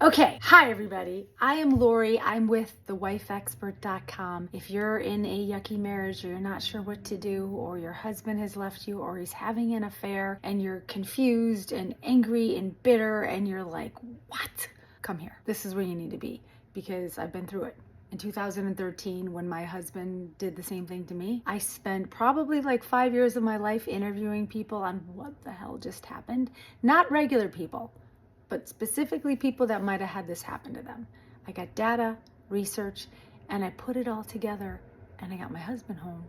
Okay, hi everybody. I am Lori. I'm with thewifeexpert.com. If you're in a yucky marriage or you're not sure what to do, or your husband has left you, or he's having an affair and you're confused and angry and bitter and you're like, what? Come here. This is where you need to be because I've been through it. In 2013, when my husband did the same thing to me, I spent probably like 5 years of my life interviewing people on what the hell just happened. Not regular people, but specifically people that might have had this happen to them. I got data, research, and I put it all together, and I got my husband home,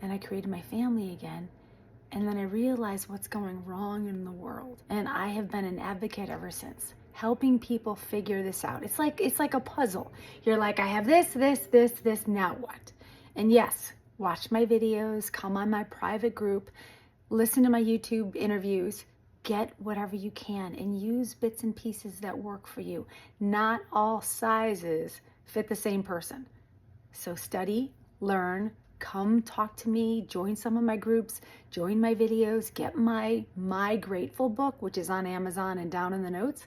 and I created my family again, and then I realized what's going wrong in the world. And I have been an advocate ever since, helping people figure this out. It's like a puzzle. You're like, I have this, now what? And yes, watch my videos, come on my private group, listen to my YouTube interviews, get whatever you can and use bits and pieces that work for you. Not all sizes fit the same person. So study, learn, come talk to me, join some of my groups, join my videos, get my Grateful book, which is on Amazon and down in the notes.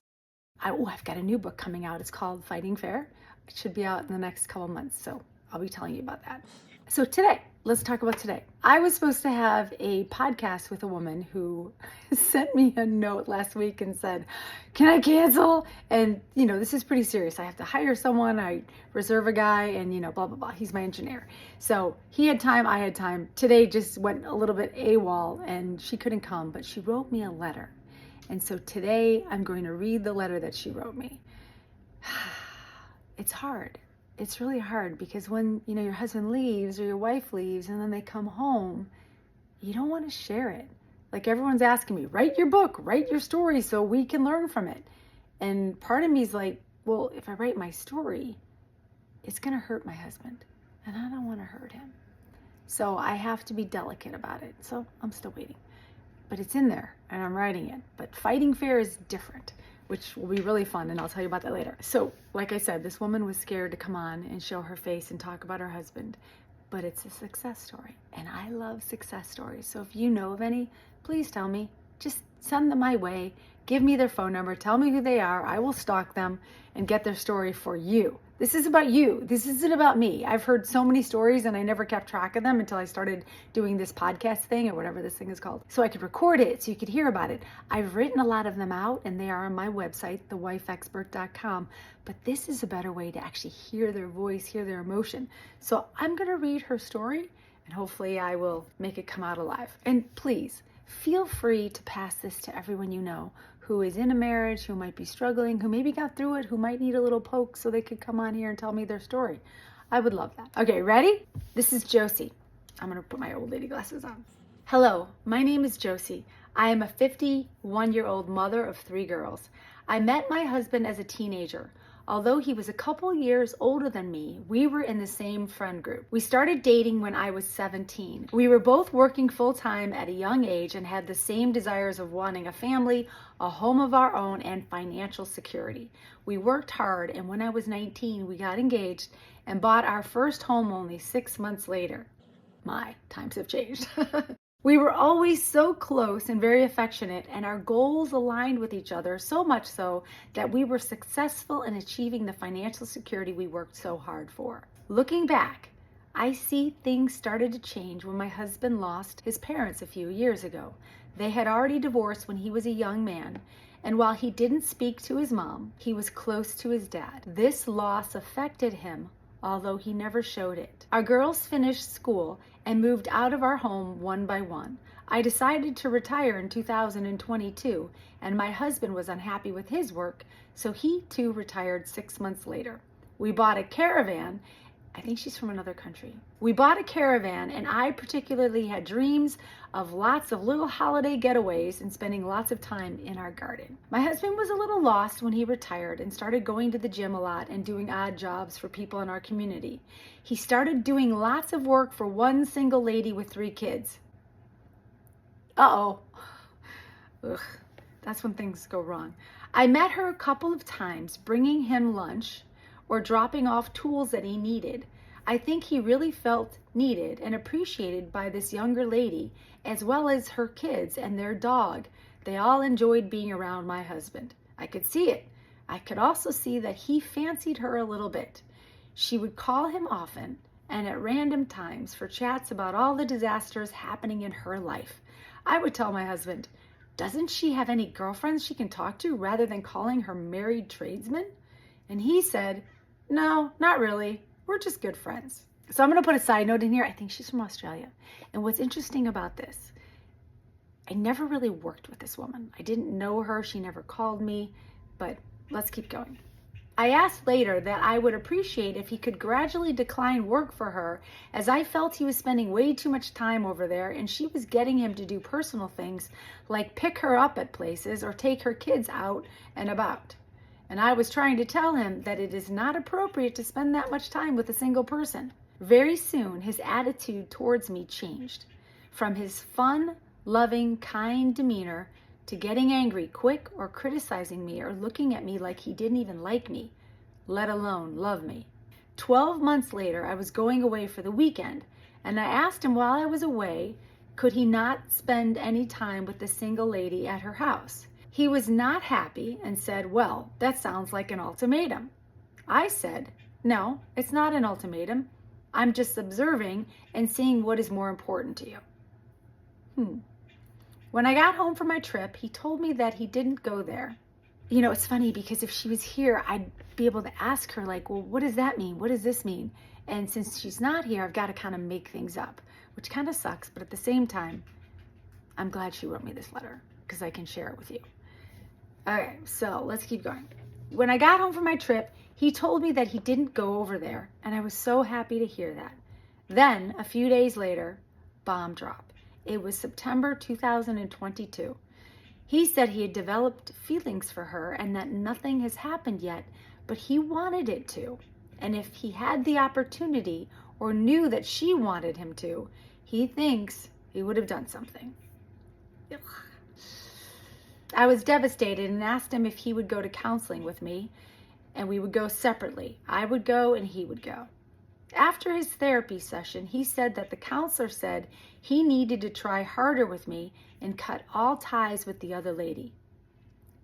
I've got a new book coming out. It's called Fighting Fair. It should be out in the next couple months, so I'll be telling you about that. So today, let's talk about today. I was supposed to have a podcast with a woman who sent me a note last week and said, can I cancel? And, this is pretty serious. I have to hire someone. I reserve a guy and, blah, blah, blah. He's my engineer. So he had time. I had time. Today just went a little bit AWOL and she couldn't come, but she wrote me a letter. And so today I'm going to read the letter that she wrote me. It's hard. It's really hard because when, your husband leaves or your wife leaves and then they come home, you don't want to share it. Like everyone's asking me, write your book, write your story so we can learn from it. And part of me is like, well, if I write my story, it's going to hurt my husband and I don't want to hurt him. So I have to be delicate about it. So I'm still waiting, but it's in there and I'm writing it. But fighting fair is different, which will be really fun, and I'll tell you about that later. So, like I said, this woman was scared to come on and show her face and talk about her husband, but it's a success story, and I love success stories. So if you know of any, please tell me. Just send them my way. Give me their phone number. Tell me who they are. I will stalk them and get their story for you. This is about you. This isn't about me. I've heard so many stories and I never kept track of them until I started doing this podcast thing or whatever this thing is called. So I could record it so you could hear about it. I've written a lot of them out and they are on my website, thewifeexpert.com. But this is a better way to actually hear their voice, hear their emotion. So I'm going to read her story and hopefully I will make it come out alive. And please, feel free to pass this to everyone you know who is in a marriage, who might be struggling, who maybe got through it, who might need a little poke so they could come on here and tell me their story. I would love that. Okay, ready? This is Josie. I'm going to put my old lady glasses on. Hello, my name is Josie. I am a 51-year-old mother of 3 girls. I met my husband as a teenager. Although he was a couple years older than me, we were in the same friend group. We started dating when I was 17. We were both working full-time at a young age and had the same desires of wanting a family, a home of our own, and financial security. We worked hard, and when I was 19, we got engaged and bought our first home only 6 months later. My, times have changed. We were always so close and very affectionate, and our goals aligned with each other, so much so that we were successful in achieving the financial security we worked so hard for. Looking back, I see things started to change when my husband lost his parents a few years ago. They had already divorced when he was a young man, and while he didn't speak to his mom, he was close to his dad. This loss affected him, although he never showed it. Our girls finished school and moved out of our home one by one. I decided to retire in 2022, and my husband was unhappy with his work, so he too retired 6 months later. We bought a caravan. I think she's from another country. We bought a caravan, and I particularly had dreams of lots of little holiday getaways and spending lots of time in our garden. My husband was a little lost when he retired and started going to the gym a lot and doing odd jobs for people in our community. He started doing lots of work for one single lady with 3 kids. Uh-oh. Ugh, that's when things go wrong. I met her a couple of times, bringing him lunch or dropping off tools that he needed. I think he really felt needed and appreciated by this younger lady, as well as her kids and their dog. They all enjoyed being around my husband. I could see it. I could also see that he fancied her a little bit. She would call him often and at random times for chats about all the disasters happening in her life. I would tell my husband, doesn't she have any girlfriends she can talk to rather than calling her married tradesman? And he said, no, not really. We're just good friends. So I'm going to put a side note in here. I think she's from Australia. And what's interesting about this, I never really worked with this woman. I didn't know her. She never called me, but let's keep going. I asked later that I would appreciate if he could gradually decline work for her, as I felt he was spending way too much time over there and she was getting him to do personal things like pick her up at places or take her kids out and about. And I was trying to tell him that it is not appropriate to spend that much time with a single person. Very soon, his attitude towards me changed. From his fun, loving, kind demeanor to getting angry quick or criticizing me or looking at me like he didn't even like me, let alone love me. 12 months later, I was going away for the weekend, and I asked him while I was away, could he not spend any time with the single lady at her house? He was not happy and said, well, that sounds like an ultimatum. I said, no, it's not an ultimatum. I'm just observing and seeing what is more important to you. When I got home from my trip, he told me that he didn't go there. You know, it's funny because if she was here, I'd be able to ask her like, well, what does that mean? What does this mean? And since she's not here, I've got to kind of make things up, which kind of sucks. But at the same time, I'm glad she wrote me this letter because I can share it with you. Okay, so let's keep going. When I got home from my trip, he told me that he didn't go over there, and I was so happy to hear that. Then, a few days later, bomb drop. It was September 2022. He said he had developed feelings for her and that nothing has happened yet, but he wanted it to. And if he had the opportunity or knew that she wanted him to, he thinks he would have done something. Ugh. I was devastated and asked him if he would go to counseling with me, and we would go separately. I would go and he would go. After his therapy session, he said that the counselor said he needed to try harder with me and cut all ties with the other lady.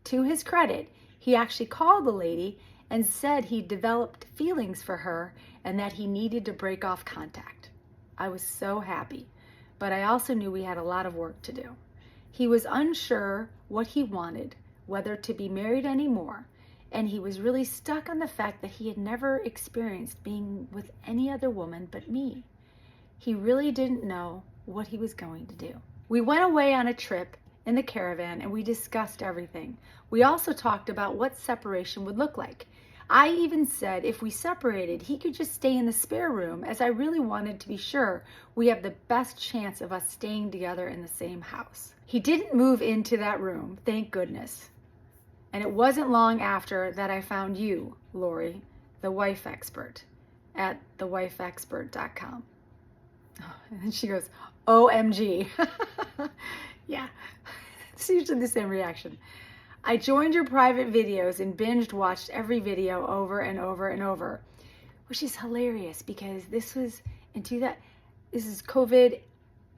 To his credit, he actually called the lady and said he developed feelings for her and that he needed to break off contact. I was so happy, but I also knew we had a lot of work to do. He was unsure what he wanted, whether to be married anymore, and he was really stuck on the fact that he had never experienced being with any other woman but me. He really didn't know what he was going to do. We went away on a trip in the caravan and we discussed everything. We also talked about what separation would look like. I even said if we separated, he could just stay in the spare room, as I really wanted to be sure we have the best chance of us staying together in the same house. He didn't move into that room, thank goodness. And it wasn't long after that I found you, Lori, the wife expert, at thewifeexpert.com. Oh, and then she goes, OMG. Yeah, it's usually the same reaction. I joined your private videos and binged watched every video over and over and over, which is hilarious because this was this is COVID.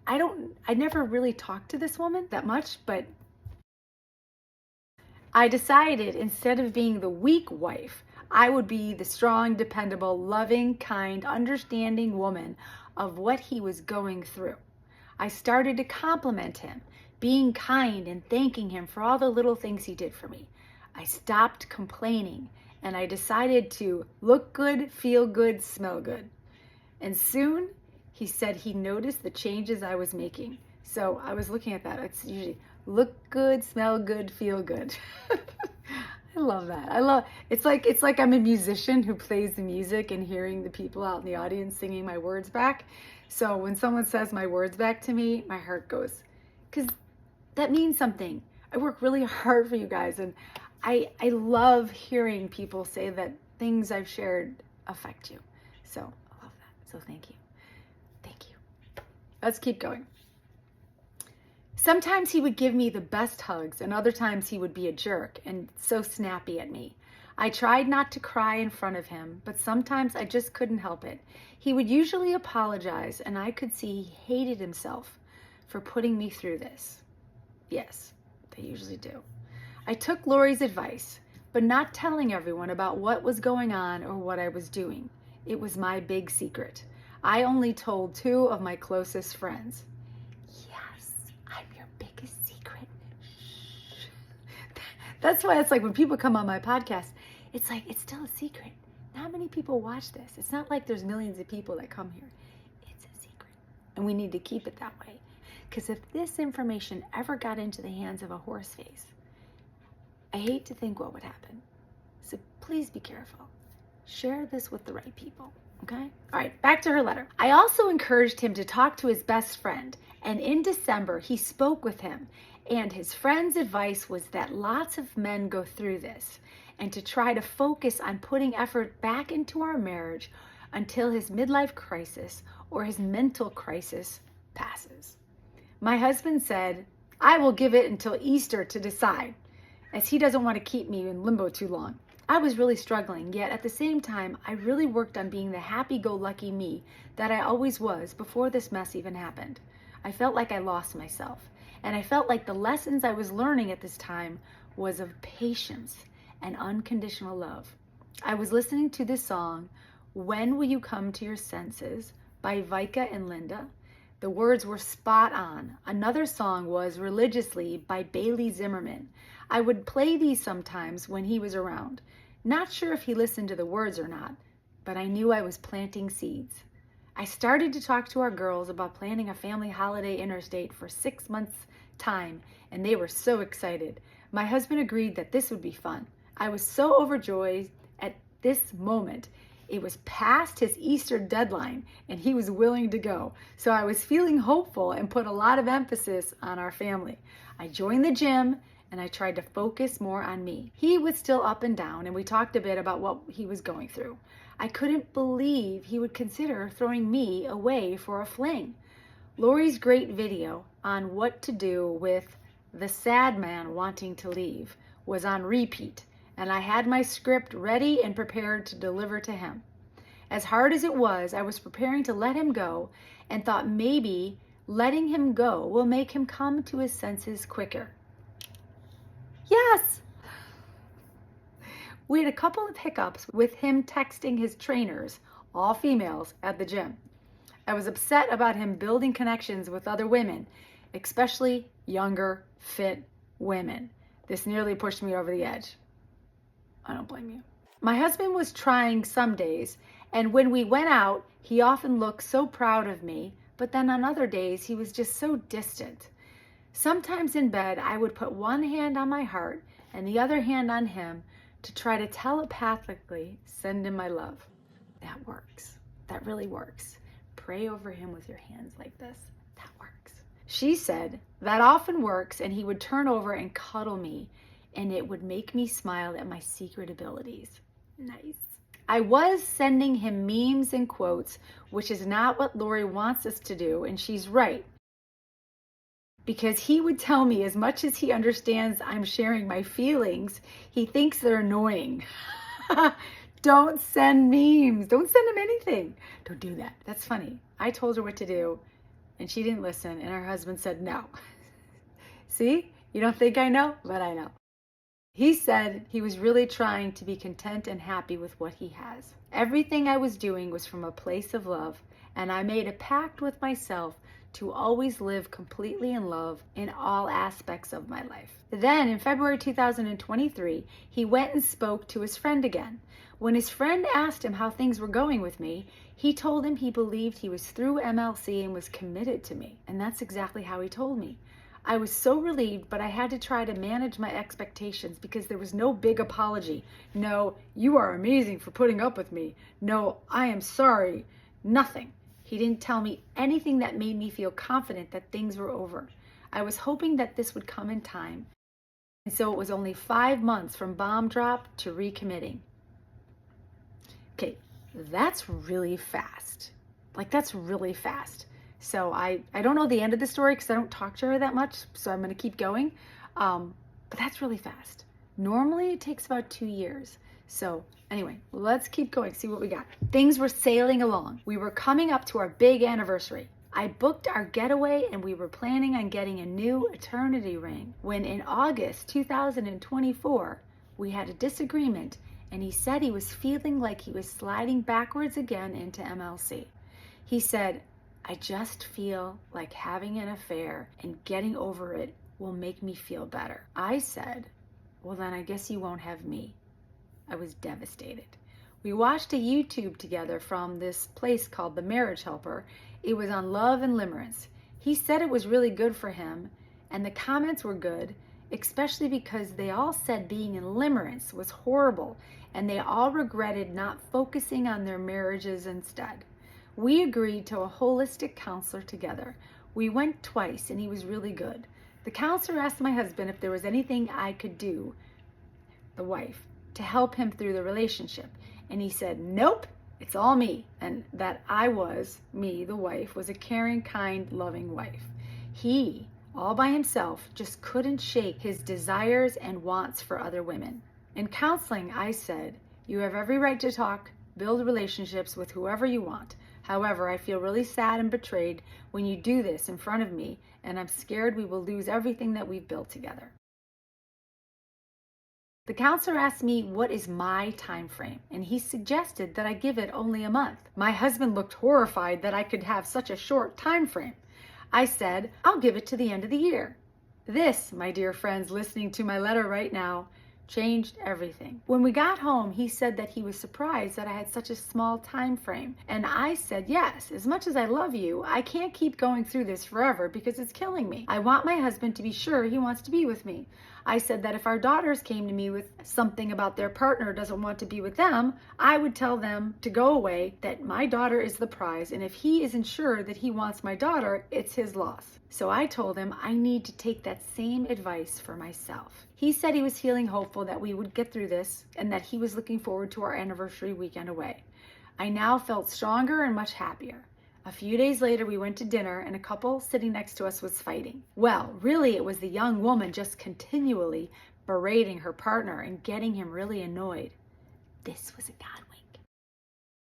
I never really talked to this woman that much, but I decided instead of being the weak wife, I would be the strong, dependable, loving, kind, understanding woman of what he was going through. I started to compliment him, being kind and thanking him for all the little things he did for me. I stopped complaining and I decided to look good, feel good, smell good. And soon he said he noticed the changes I was making. So I was looking at that. It's usually look good, smell good, feel good. I love that. It's like I'm a musician who plays the music and hearing the people out in the audience singing my words back. So when someone says my words back to me, my heart goes, because that means something. I work really hard for you guys, and I love hearing people say that things I've shared affect you. So I love that. So thank you. Thank you. Let's keep going. Sometimes he would give me the best hugs, and other times he would be a jerk and so snappy at me. I tried not to cry in front of him, but sometimes I just couldn't help it. He would usually apologize, and I could see he hated himself for putting me through this. Yes, they usually do. I took Lori's advice, but not telling everyone about what was going on or what I was doing. It was my big secret. I only told 2 of my closest friends. Yes, I'm your biggest secret. Shh. That's why it's like when people come on my podcast, it's like, it's still a secret. Not many people watch this. It's not like there's millions of people that come here. It's a secret. And we need to keep it that way. Because if this information ever got into the hands of a horse face, I hate to think what would happen. So please be careful. Share this with the right people, okay? All right, back to her letter. I also encouraged him to talk to his best friend, and in December, he spoke with him, and his friend's advice was that lots of men go through this, and to try to focus on putting effort back into our marriage until his midlife crisis or his mental crisis passes. My husband said, I will give it until Easter to decide, as he doesn't want to keep me in limbo too long. I was really struggling, yet at the same time, I really worked on being the happy-go-lucky me that I always was before this mess even happened. I felt like I lost myself, and I felt like the lessons I was learning at this time was of patience and unconditional love. I was listening to this song, When Will You Come to Your Senses, by Vika and Linda. The words were spot on. Another song was Religiously by Bailey Zimmerman. I would play these sometimes when he was around. Not sure if he listened to the words or not, but I knew I was planting seeds. I started to talk to our girls about planning a family holiday interstate for 6 months' time, and they were so excited. My husband agreed that this would be fun. I was so overjoyed at this moment. It was past his Easter deadline, and he was willing to go. So I was feeling hopeful and put a lot of emphasis on our family. I joined the gym, and I tried to focus more on me. He was still up and down, and we talked a bit about what he was going through. I couldn't believe he would consider throwing me away for a fling. Lori's great video on what to do with the sad man wanting to leave was on repeat, and I had my script ready and prepared to deliver to him. As hard as it was, I was preparing to let him go and thought maybe letting him go will make him come to his senses quicker. Yes! We had a couple of hiccups with him texting his trainers, all females, at the gym. I was upset about him building connections with other women, especially younger, fit women. This nearly pushed me over the edge. I don't blame you. My husband was trying some days, and when we went out, he often looked so proud of me, but then on other days, he was just so distant. Sometimes in bed, I would put one hand on my heart and the other hand on him to try to telepathically send him my love. That works. That really works. Pray over him with your hands like this. That works. She said that often works, and he would turn over and cuddle me, and it would make me smile at my secret abilities. Nice. I was sending him memes and quotes, which is not what Lori wants us to do, and she's right. Because he would tell me as much as he understands I'm sharing my feelings, he thinks they're annoying. Don't send memes. Don't send him anything. Don't do that. That's funny. I told her what to do, and she didn't listen, and her husband said no. See? You don't think I know, but I know. He said he was really trying to be content and happy with what he has. Everything I was doing was from a place of love, and I made a pact with myself to always live completely in love in all aspects of my life. Then, in February 2023, he went and spoke to his friend again. When his friend asked him how things were going with me, he told him he believed he was through MLC and was committed to me. And that's exactly how he told me. I was so relieved, but I had to try to manage my expectations because there was no big apology. No, you are amazing for putting up with me. No, I am sorry. Nothing. He didn't tell me anything that made me feel confident that things were over. I was hoping that this would come in time. And so it was only 5 months from bomb drop to recommitting. Okay, that's really fast. That's really fast. So I don't know the end of the story because I don't talk to her that much, so I'm going to keep going. But that's really fast. Normally it takes about 2 years. So anyway, let's keep going, see what we got. Things were sailing along. We were coming up to our big anniversary. I booked our getaway and we were planning on getting a new eternity ring when in August 2024, We had a disagreement, and he said he was feeling like he was sliding backwards again into MLC. He said, I just feel like having an affair and getting over it will make me feel better. I said, well, then I guess you won't have me. I was devastated. We watched a YouTube together from this place called The Marriage Helper. It was on love and limerence. He said it was really good for him, and the comments were good, especially because they all said being in limerence was horrible, and they all regretted not focusing on their marriages instead. We agreed to a holistic counselor together. We went twice, and he was really good. The counselor asked my husband if there was anything I could do, the wife, to help him through the relationship. And he said, nope, it's all me. And that I was, me, the wife, was a caring, kind, loving wife. He, all by himself, just couldn't shake his desires and wants for other women. In counseling, I said, you have every right to talk, build relationships with whoever you want. However, I feel really sad and betrayed when you do this in front of me, and I'm scared we will lose everything that we've built together. The counselor asked me what is my time frame, and he suggested that I give it only a month. My husband looked horrified that I could have such a short time frame. I said, I'll give it to the end of the year. This, my dear friends listening to my letter right now, changed everything. When we got home, he said that he was surprised that I had such a small time frame. And I said, yes, as much as I love you, I can't keep going through this forever because it's killing me. I want my husband to be sure he wants to be with me. I said that if our daughters came to me with something about their partner doesn't want to be with them, I would tell them to go away, that my daughter is the prize, and if he isn't sure that he wants my daughter, it's his loss. So I told him I need to take that same advice for myself. He said he was feeling hopeful that we would get through this and that he was looking forward to our anniversary weekend away. I now felt stronger and much happier. A few days later, we went to dinner and a couple sitting next to us was fighting. Well, really, it was the young woman just continually berating her partner and getting him really annoyed. This was a God wink.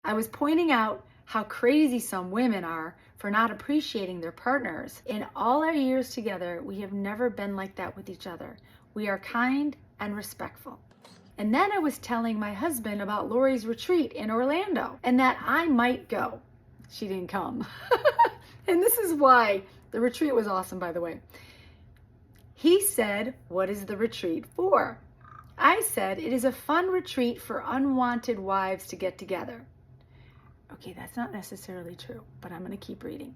I was pointing out how crazy some women are for not appreciating their partners. In all our years together, we have never been like that with each other. We are kind and respectful. And then I was telling my husband about Lori's retreat in Orlando and that I might go. She didn't come. And this is why. The retreat was awesome, by the way. He said, what is the retreat for? I said, it is a fun retreat for unwanted wives to get together. Okay, that's not necessarily true, but I'm going to keep reading.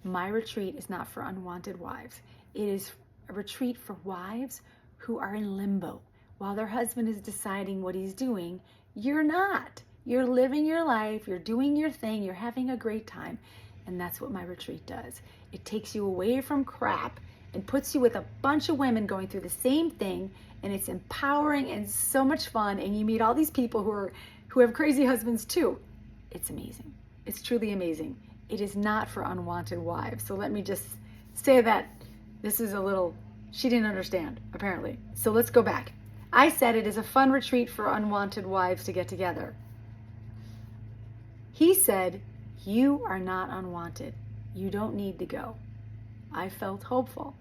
My retreat is not for unwanted wives. It is a retreat for wives who are in limbo. While their husband is deciding what he's doing, you're not. You're living your life, you're doing your thing, you're having a great time. And that's what my retreat does. It takes you away from crap and puts you with a bunch of women going through the same thing, and it's empowering and so much fun, and you meet all these people who have crazy husbands too. It's amazing. It's truly amazing. It is not for unwanted wives. So let me just say that this is a little, she didn't understand, apparently. So let's go back. I said it is a fun retreat for unwanted wives to get together. He said, you are not unwanted. You don't need to go. I felt hopeful.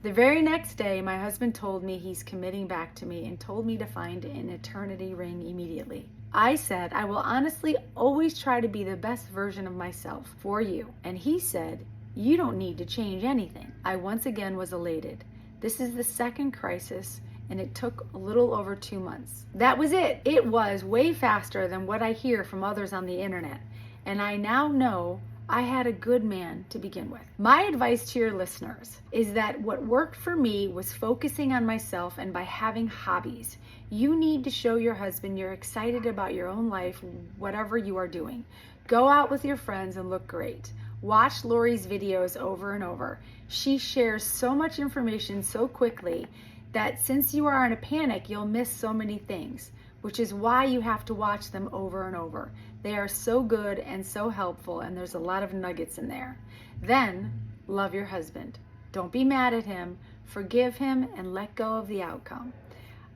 The very next day, my husband told me he's committing back to me and told me to find an eternity ring immediately. I said, I will honestly always try to be the best version of myself for you. And he said, you don't need to change anything. I once again was elated. This is the second crisis, and it took a little over 2 months. That was it. It was way faster than what I hear from others on the internet. And I now know I had a good man to begin with. My advice to your listeners is that what worked for me was focusing on myself and by having hobbies. You need to show your husband you're excited about your own life, whatever you are doing. Go out with your friends and look great. Watch Lori's videos over and over. She shares so much information so quickly that since you are in a panic, you'll miss so many things, which is why you have to watch them over and over. They are so good and so helpful, and there's a lot of nuggets in there. Then, love your husband. Don't be mad at him. Forgive him and let go of the outcome.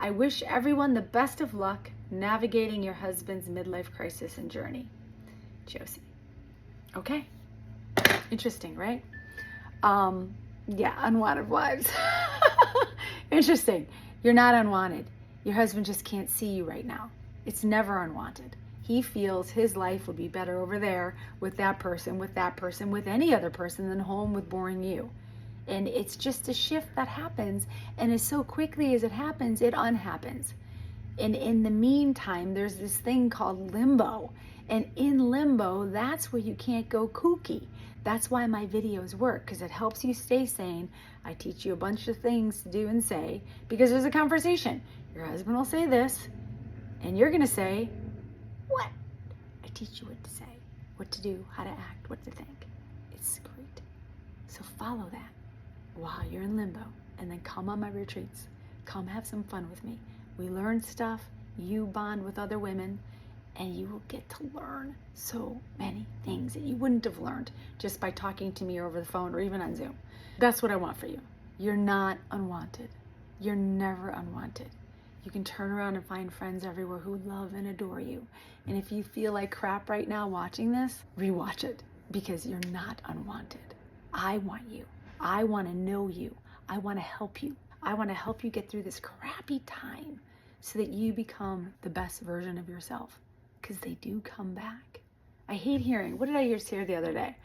I wish everyone the best of luck navigating your husband's midlife crisis and journey. Josie. Okay. Interesting, right? Yeah, unwanted wives. Interesting. You're not unwanted. Your husband just can't see you right now. It's never unwanted. He feels his life would be better over there with that person, with any other person than home with boring you. And it's just a shift that happens. And as so quickly as it happens, it unhappens. And in the meantime, there's this thing called limbo. And in limbo, that's where you can't go kooky. That's why my videos work, because it helps you stay sane. I teach you a bunch of things to do and say, because there's a conversation. Your husband will say this, and you're going to say, what? I teach you what to say, what to do, how to act, what to think. It's great. So follow that while you're in limbo, and then come on my retreats. Come have some fun with me. We learn stuff, you bond with other women, and you will get to learn so many things that you wouldn't have learned just by talking to me over the phone or even on Zoom. That's what I want for you. You're not unwanted. You're never unwanted. You can turn around and find friends everywhere who love and adore you. And if you feel like crap right now watching this, rewatch it, because you're not unwanted. I want you. I want to know you. I want to help you. I want to help you get through this crappy time so that you become the best version of yourself, because they do come back. I hate hearing, what did I hear the other day?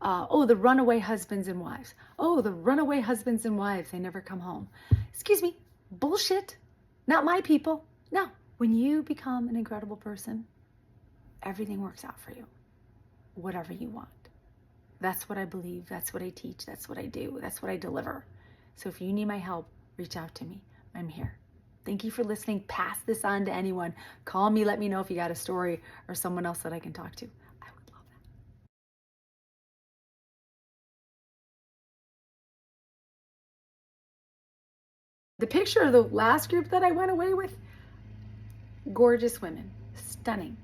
The runaway husbands and wives. Oh, the runaway husbands and wives, they never come home. Excuse me, bullshit. Not my people. No, when you become an incredible person, everything works out for you. Whatever you want. That's what I believe. That's what I teach. That's what I do. That's what I deliver. So if you need my help, reach out to me. I'm here. Thank you for listening. Pass this on to anyone. Call me. Let me know if you got a story or someone else that I can talk to. I would love that. The picture of the last group that I went away with, gorgeous women, stunning.